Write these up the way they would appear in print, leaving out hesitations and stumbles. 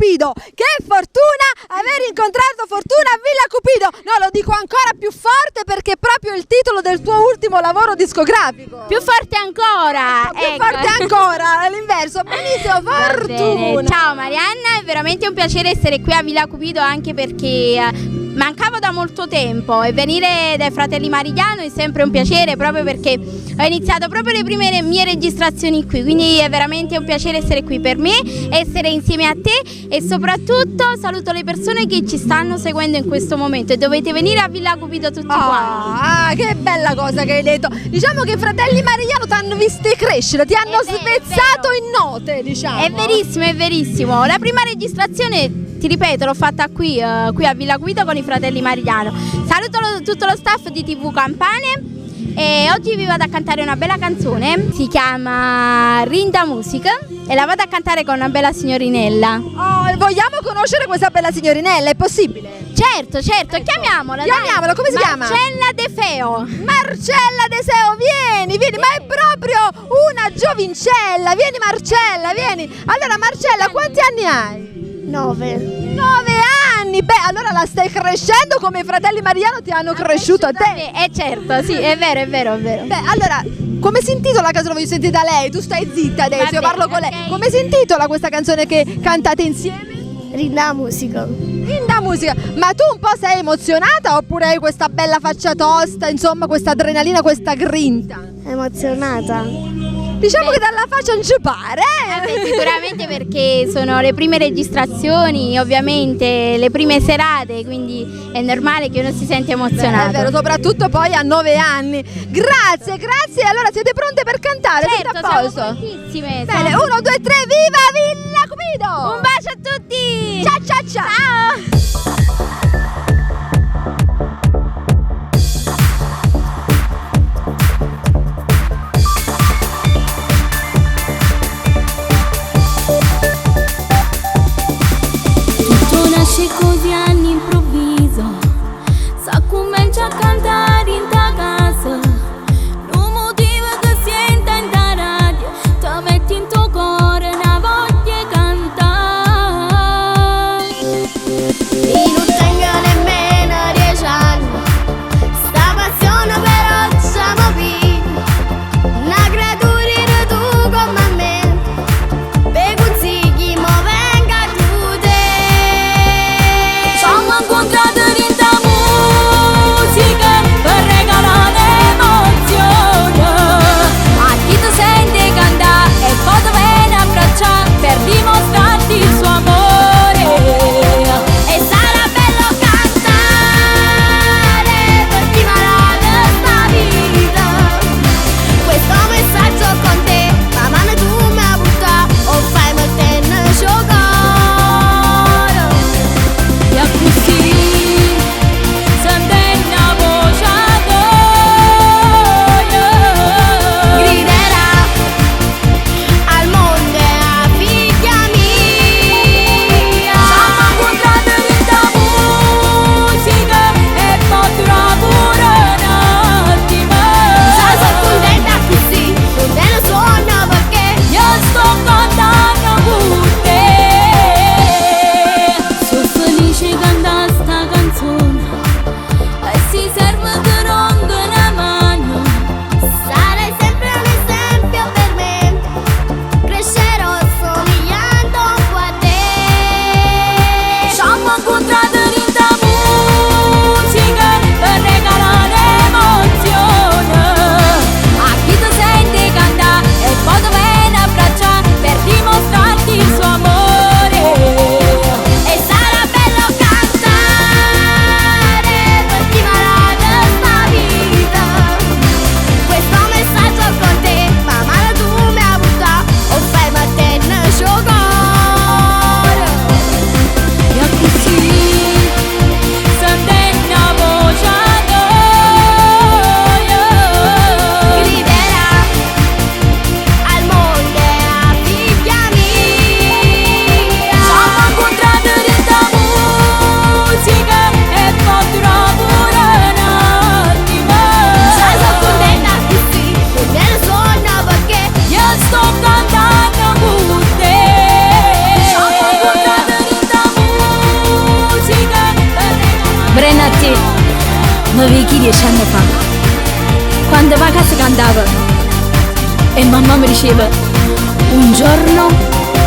Cupido. Che fortuna aver incontrato Fortuna a Villa Cupido. No, lo dico ancora più forte perché è proprio il titolo del tuo ultimo lavoro discografico. Più forte ancora. Più forte ancora, all'inverso. Benissimo, Fortuna. Ciao Marianna, è veramente un piacere essere qui a Villa Cupido, anche perché mancavo da molto tempo e venire dai Fratelli Marigliano è sempre un piacere, proprio perché ho iniziato proprio le prime mie registrazioni qui, quindi è veramente un piacere essere qui per me, essere insieme a te e soprattutto saluto le persone che ci stanno seguendo in questo momento e dovete venire a Villa Cupido tutti quanti. Ah, che bella cosa che hai detto. Diciamo che i Fratelli Marigliano ti hanno visti crescere, ti hanno spezzato in note, diciamo. È verissimo, è verissimo. La prima registrazione, ti ripeto, l'ho fatta qui a Villa Cupido con i Fratelli Marigliano. Saluto tutto lo staff di TV Campane e oggi vi vado a cantare una bella canzone, si chiama Rinda Musica e la vado a cantare con una bella signorinella. Oh, vogliamo conoscere questa bella signorinella, è possibile? Certo, chiamiamola. Chiamiamola, come si chiama? Marcella De Feo. Marcella De Feo, vieni, ma è proprio una giovincella, vieni Marcella, vieni. Allora Marcella, quanti anni hai? 9 anni, beh allora la stai crescendo come i Fratelli Marigliano ti hanno cresciuto a te. Certo, sì, è vero. Beh allora, come si intitola la canzone? Voglio sentire da lei, tu stai zitta adesso, io parlo con lei. Come si intitola questa canzone che cantate insieme? Rinda Musica. Rinda Musica, ma tu un po' sei emozionata oppure hai questa bella faccia tosta, insomma questa adrenalina, questa grinta? Emozionata. Diciamo che dalla faccia non ci pare, sicuramente perché sono le prime registrazioni, ovviamente le prime serate, quindi è normale che uno si sente emozionato. È vero, soprattutto poi a 9 anni. Grazie, allora siete pronte per cantare? Certo, tutto a posto? siamo prontissime. Bene, 1, 2, 3, viva Villa Cupido! Un bacio a tutti! Ciao! Così all'improvviso, sa comincia a cantare in ta casa, non motivo che senta in ta radio, ti metti in tuo cuore una voglia di cantare. E non tengo sì, ma vecchi 10 anni fa, quando va a casa cantava e mamma mi diceva un giorno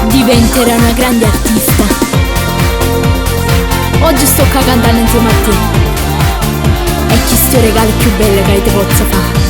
diventerà una grande artista. Oggi sto cantando insieme a te e chi sto regalo più bello che ti posso fare.